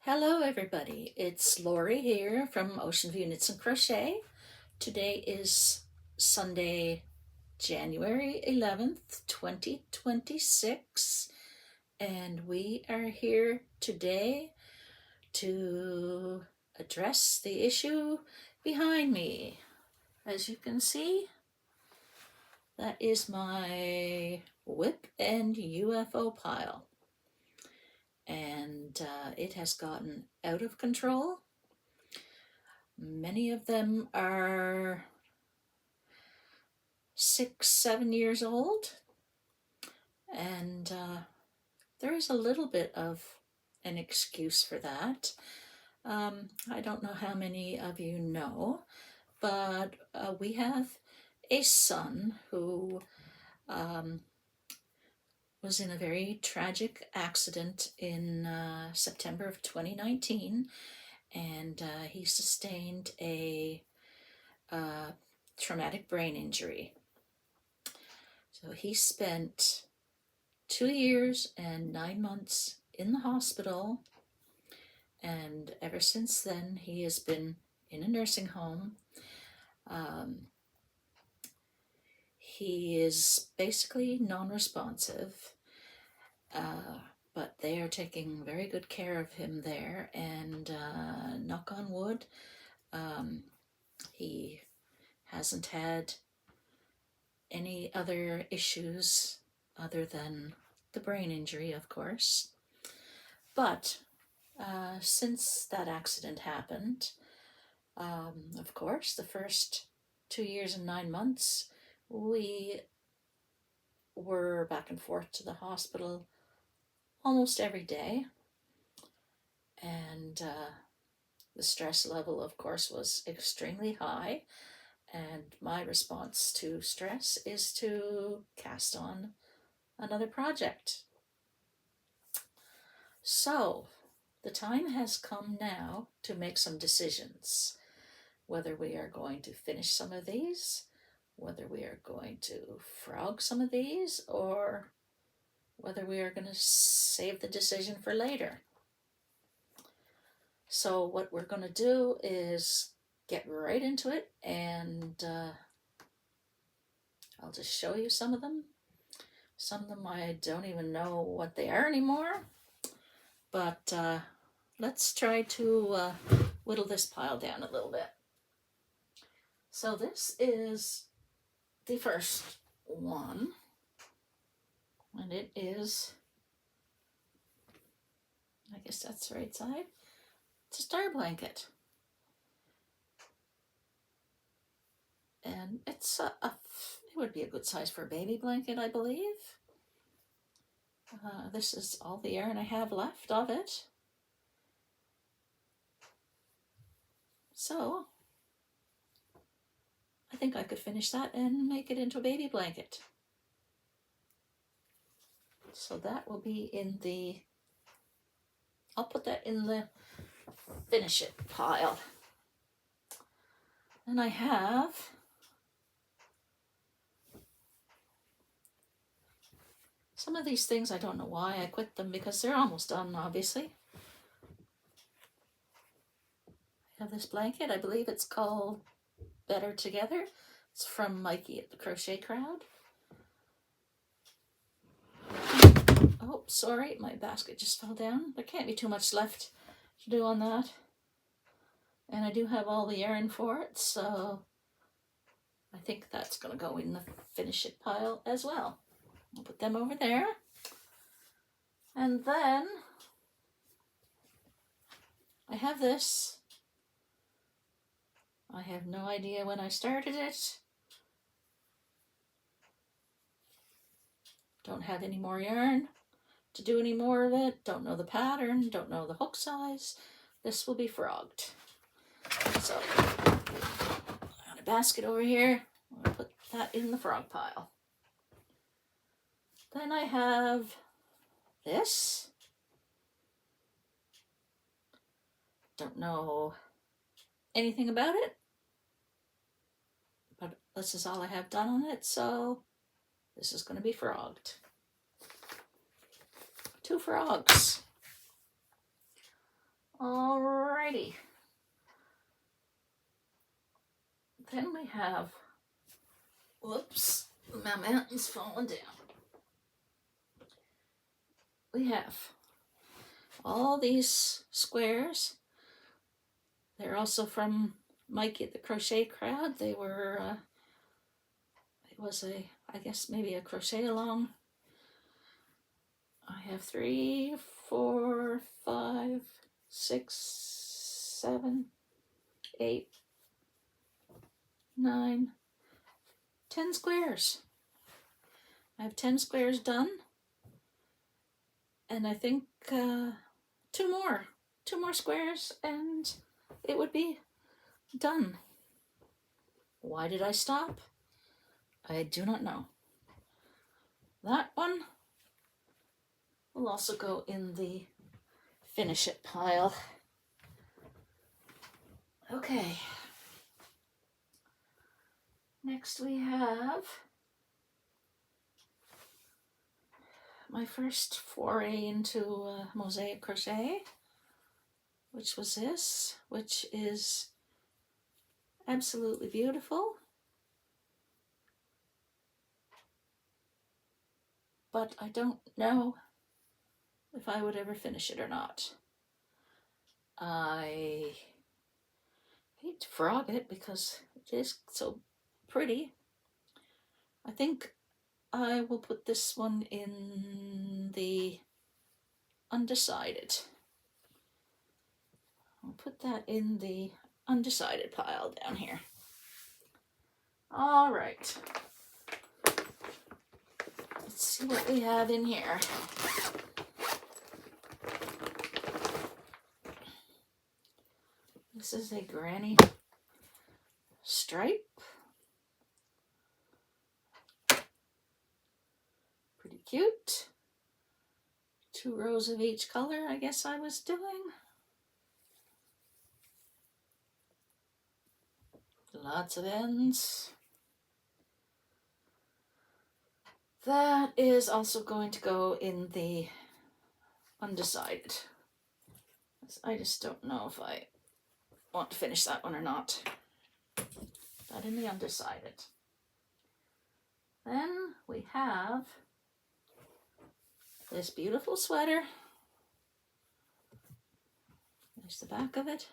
Hello everybody, it's Lori here from Ocean View Knits and Crochet. Today is Sunday, January 11th, 2026, and we are here today to address the issue behind me. As you can see, that is my WIP and UFO pile. And it has gotten out of control. Many of them are 6, 7 years old, and there is a little bit of an excuse for that. I don't know how many of you know, but we have a son who was in a very tragic accident in September of 2019, and he sustained a traumatic brain injury. So he spent 2 years and 9 months in the hospital, and ever since then he has been in a nursing home. He is basically non-responsive, but they are taking very good care of him there, and knock on wood, he hasn't had any other issues other than the brain injury, of course. But since that accident happened, of course, the first 2 years and 9 months, we were back and forth to the hospital almost every day. And the stress level, of course, was extremely high. And my response to stress is to cast on another project. So the time has come now to make some decisions, whether we are going to finish some of these, whether we are going to frog some of these, or whether we are going to save the decision for later. So what we're going to do is get right into it, and I'll just show you some of them. Some of them I don't even know what they are anymore, but let's try to whittle this pile down a little bit. So this is the first one, and it is, I guess that's the right side, it's a star blanket. And it's it would be a good size for a baby blanket, I believe. This is all the yarn I have left of it. So I think I could finish that and make it into a baby blanket. So that will be in the, I'll put that in the finish it pile. And I have some of these things. I don't know why I quit them, because they're almost done, obviously. I have this blanket, I believe it's called Better Together. It's from Mikey at the Crochet Crowd. Oh, sorry, my basket just fell down. There can't be too much left to do on that. And I do have all the yarn for it, so I think that's going to go in the finish it pile as well. I'll put them over there. And then I have this. I have no idea when I started it. Don't have any more yarn to do any more of it. Don't know the pattern. Don't know the hook size. This will be frogged. So I got a basket over here. I'll put that in the frog pile. Then I have this. Don't know anything about it, but this is all I have done on it, so this is going to be frogged. 2 frogs. Alrighty. Then we have, whoops, my mountain's falling down. We have all these squares. They're also from Mikey at the Crochet Crowd. They were, it was I guess maybe a crochet along. I have 3, 4, 5, 6, 7, 8, 9, 10 squares. I have 10 squares done. And I think 2 more squares and it would be done. Why did I stop? I do not know. That one will also go in the finish it pile. Okay. Next we have my first foray into mosaic crochet, which was this, which is absolutely beautiful. But I don't know if I would ever finish it or not. I hate to frog it because it is so pretty. I think I will put this one in the undecided. I'll put that in the undecided pile down here. All right. Let's see what we have in here. This is a granny stripe. Pretty cute. 2 rows of each color, I guess I was doing. Lots of ends. That is also going to go in the undecided. I just don't know if I want to finish that one or not. That in the undecided. Then we have this beautiful sweater. There's the back of it.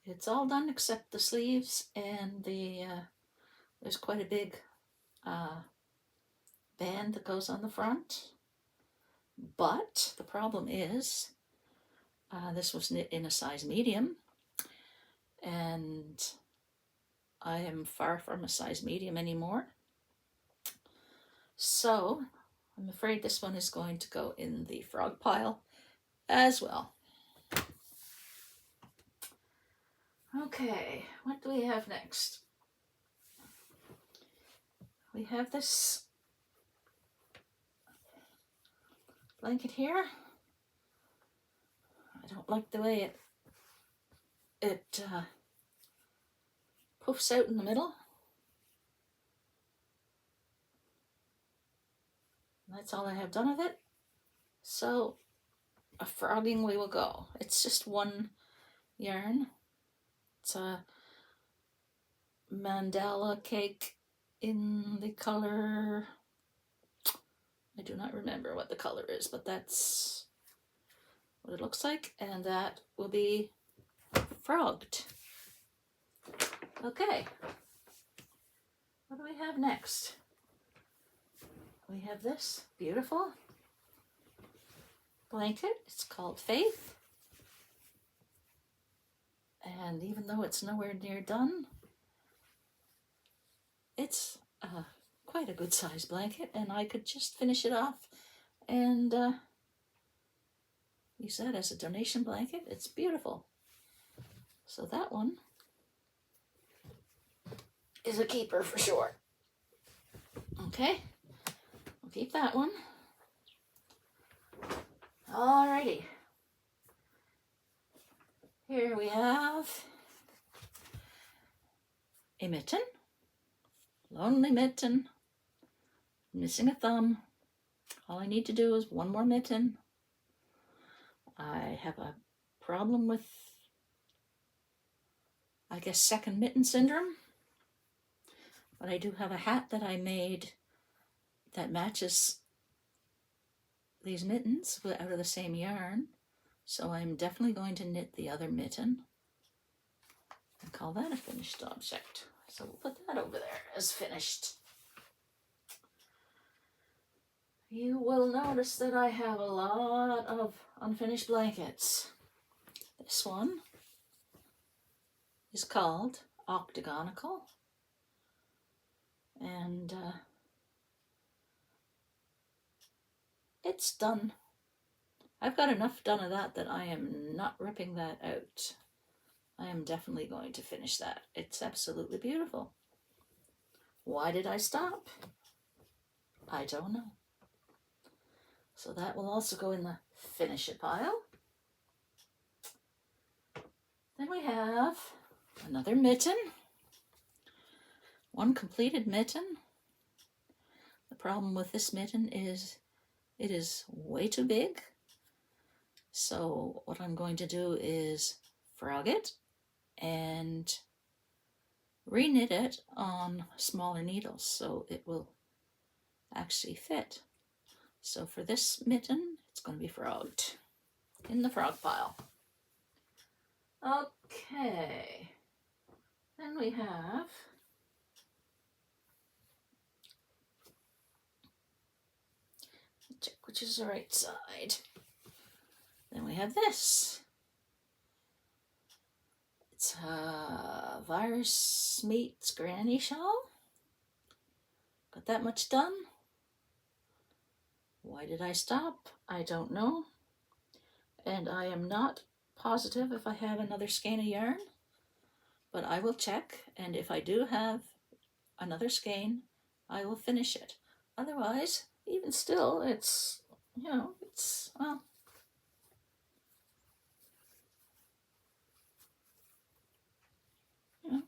It's all done except the sleeves and the there's quite a big band that goes on the front. But the problem is this was knit in a size medium, and I am far from a size medium anymore. So I'm afraid this one is going to go in the frog pile as well. Okay, what do we have next? We have this blanket here. I don't like the way it puffs out in the middle. That's all I have done of it. So a frogging we will go. It's just one yarn. It's a mandala cake in the color, I do not remember what the color is, but that's what it looks like, and that will be frogged. Okay, what do we have next? We have this beautiful blanket. It's called Faith. And even though it's nowhere near done, it's quite a good size blanket, and I could just finish it off and use that as a donation blanket. It's beautiful. So that one is a keeper for sure. Okay, we'll keep that one. Alrighty. Here we have a mitten, lonely mitten, missing a thumb, All I need to do is one more mitten. I have a problem with, I guess, second mitten syndrome. But I do have a hat that I made that matches these mittens out of the same yarn. So I'm definitely going to knit the other mitten and call that a finished object. So we'll put that over there as finished. You will notice that I have a lot of unfinished blankets. This one is called Octagonical, and it's done. I've got enough done of that I am not ripping that out. I am definitely going to finish that. It's absolutely beautiful. Why did I stop? I don't know. So that will also go in the finish it pile. Then we have another mitten. One completed mitten. The problem with this mitten is it is way too big. So what I'm going to do is frog it and reknit it on smaller needles so it will actually fit. So for this mitten, it's going to be frogged in the frog pile. Okay, then we have check which is the right side. Then we have this. It's a virus meets granny shawl. Got that much done. Why did I stop? I don't know. And I am not positive if I have another skein of yarn, but I will check, and if I do have another skein, I will finish it. Otherwise, even still, it's, well,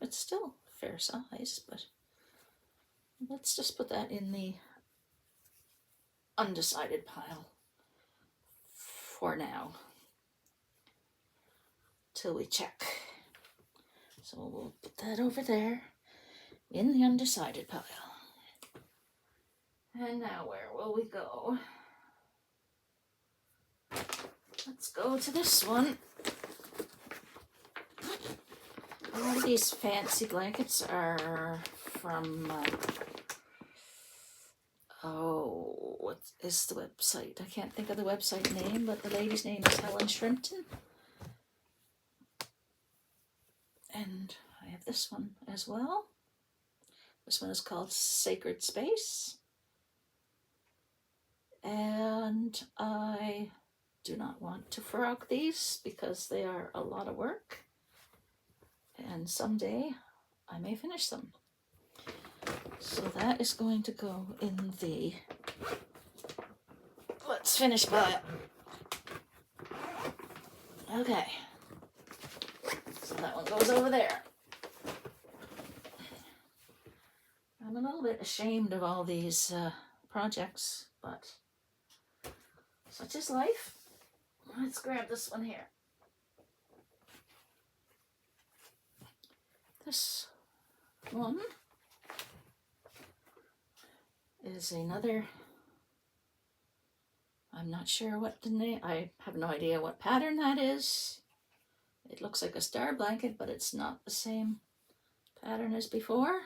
it's still fair size, but let's just put that in the undecided pile for now, till we check. So we'll put that over there in the undecided pile. And now where will we go? Let's go to this one. A lot of these fancy blankets are from, what is the website? I can't think of the website name, but the lady's name is Helen Shrimpton. And I have this one as well. This one is called Sacred Space. And I do not want to frog these because they are a lot of work. And someday I may finish them. So that is going to go in the let's finish pile. Okay. So that one goes over there. I'm a little bit ashamed of all these projects, but such is life. Let's grab this one here. This one is another, I'm not sure what the name, I have no idea what pattern that is. It looks like a star blanket, but it's not the same pattern as before.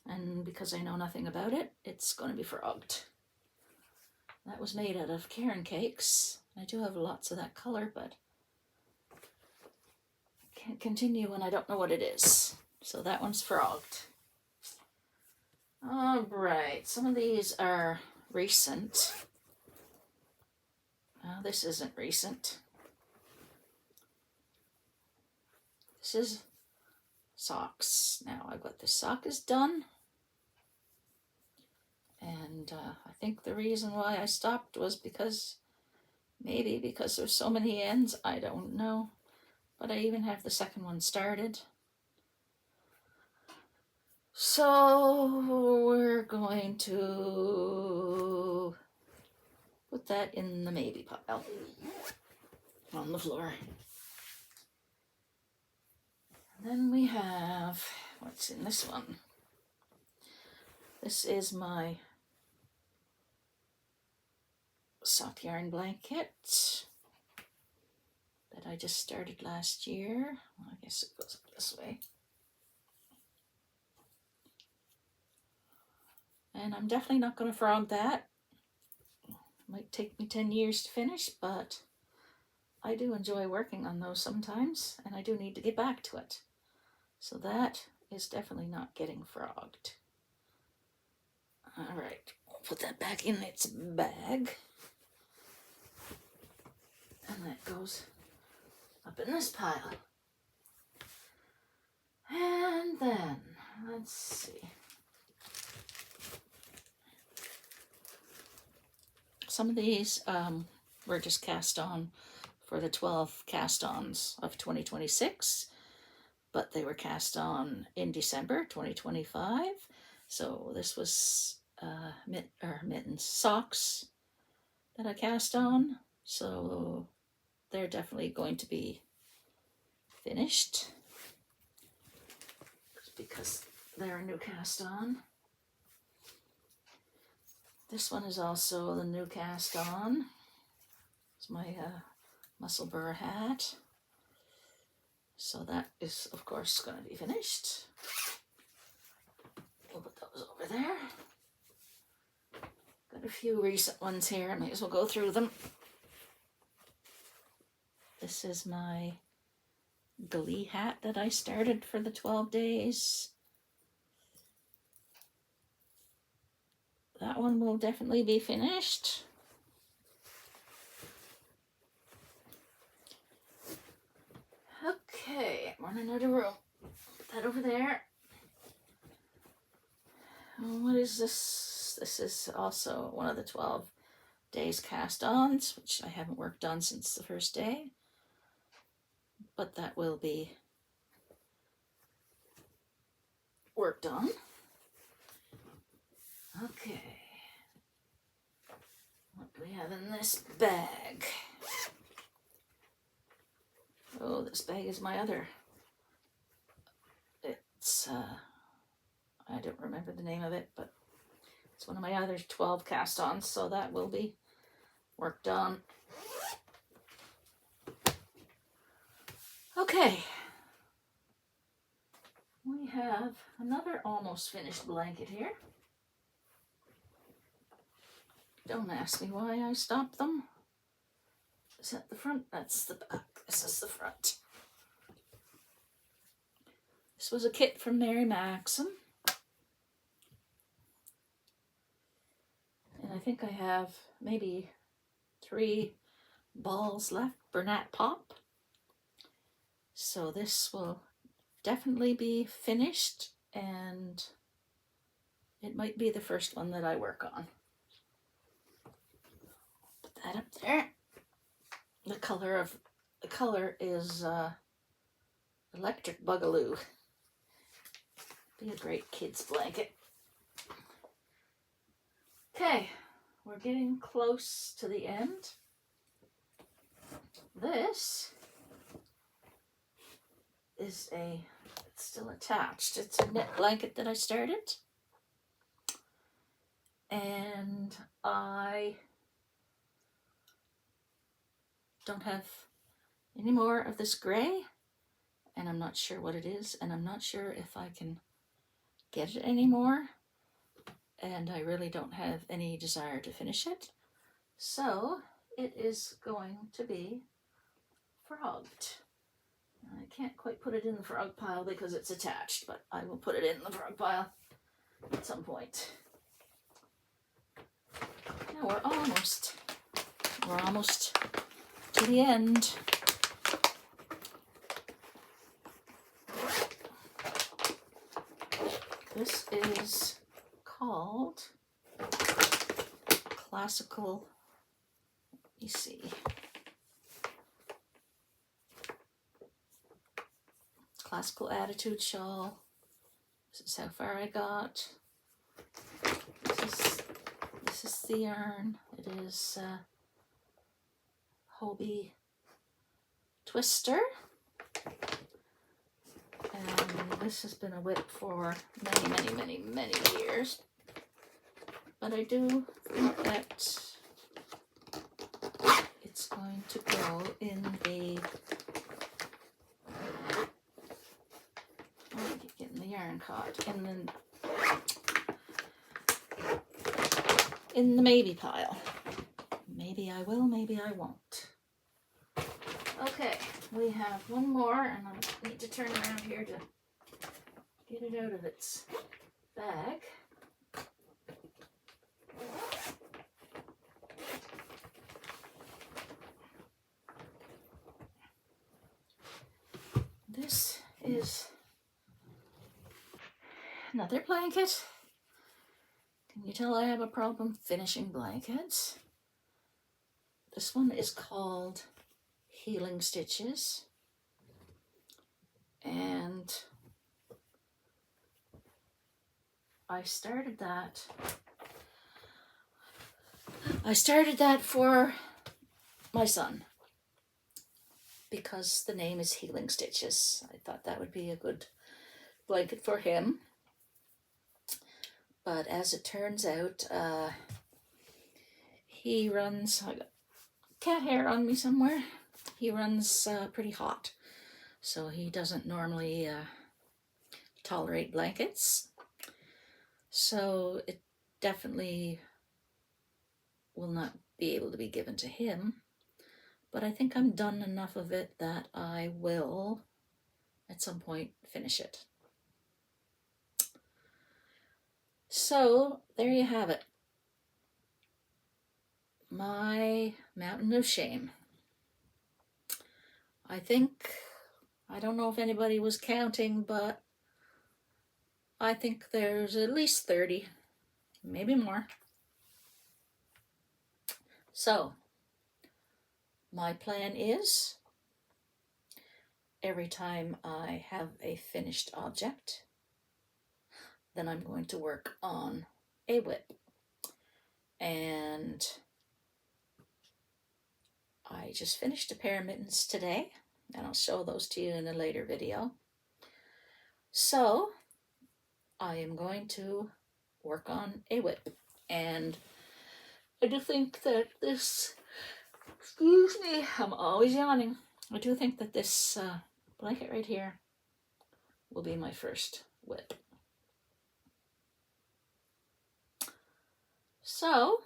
And because I know nothing about it, it's going to be frogged. That was made out of cairn cakes. I do have lots of that color, but I can't continue when I don't know what it is. So that one's frogged. All right, some of these are recent. This isn't recent. This is socks. Now I've got this sock is done. And I think the reason why I stopped was because there's so many ends, I don't know. But I even have the second one started. So we're going to put that in the maybe pile on the floor. And then we have, what's in this one? This is my soft yarn blanket that I just started last year. Well, I guess it goes up this way. And I'm definitely not going to frog that. Might take me 10 years to finish, but I do enjoy working on those sometimes, and I do need to get back to it. So that is definitely not getting frogged. All right, I'll put that back in its bag. And that goes up in this pile. And then, let's see. Some of these were just cast on for the 12 cast-ons of 2026, but they were cast on in December 2025. So this was mittens, socks that I cast on. So they're definitely going to be finished because they're a new cast on. This one is also the new cast on. It's my muscle burr hat. So that is, of course, going to be finished. We'll put those over there. Got a few recent ones here. I might as well go through them. This is my Glee hat that I started for the 12 days. That one will definitely be finished. Okay, I'm running out of room. Put that over there. What is this? This is also one of the 12 days cast-ons, which I haven't worked on since the first day. But that will be worked on. Okay. What do we have in this bag? Oh, this bag is my other. It's, I don't remember the name of it, but it's one of my other 12 cast-ons, so that will be worked on. Okay. We have another almost finished blanket here. Don't ask me why I stopped them. Is that the front? That's the back. This is the front. This was a kit from Mary Maxim. And I think I have maybe 3 balls left, Bernat Pop. So this will definitely be finished, and it might be the first one that I work on. Put that up there. The color is Electric Boogaloo. Be a great kid's blanket. Okay, we're getting close to the end. This is it's still attached. It's a knit blanket that I started. And I don't have any more of this gray, and I'm not sure what it is, and I'm not sure if I can get it anymore, and I really don't have any desire to finish it, so it is going to be frogged. I can't quite put it in the frog pile because it's attached, but I will put it in the frog pile at some point. Now we're almost to the end. This is called Classical, let me see. Classical Attitude Shawl. This is how far I got. This is the yarn. It is Hobie twister. And this has been a whip for many years. But I do think that it's going to go in the, I keep getting the yarn caught, in the maybe pile. Maybe I will, maybe I won't. Okay, we have one more, and I need to turn around here to get it out of its bag. This is another blanket. Can you tell I have a problem finishing blankets? This one is called Healing Stitches. And I started that for my son because the name is Healing Stitches. I thought that would be a good blanket for him. But as it turns out, he runs, I got cat hair on me somewhere. He runs pretty hot. So he doesn't normally tolerate blankets. So it definitely will not be able to be given to him. But I think I'm done enough of it that I will, at some point, finish it. So there you have it. My mountain of shame. I don't know if anybody was counting, but I think there's at least 30, maybe more. So my plan is every time I have a finished object, then I'm going to work on a whip. And I just finished a pair of mittens today, and I'll show those to you in a later video. So I am going to work on a whip. And I do think that this, excuse me, I'm always yawning. I do think that this blanket right here will be my first whip. So,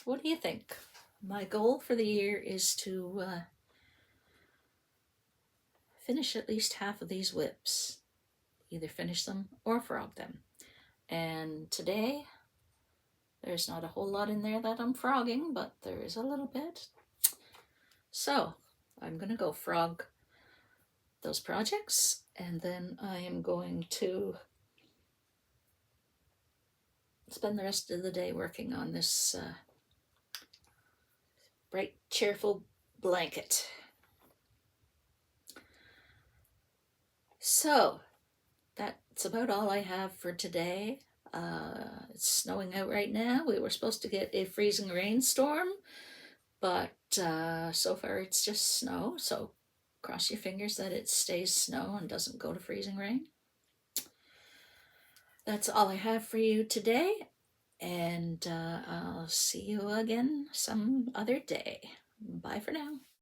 what do you think? My goal for the year is to finish at least half of these whips. Either finish them or frog them. And today, there's not a whole lot in there that I'm frogging, but there is a little bit. So, I'm going to go frog those projects, and then I am going to spend the rest of the day working on this bright, cheerful blanket. So, that's about all I have for today. It's snowing out right now. We were supposed to get a freezing rainstorm, but so far it's just snow. So cross your fingers that it stays snow and doesn't go to freezing rain. That's all I have for you today, and I'll see you again some other day. Bye for now.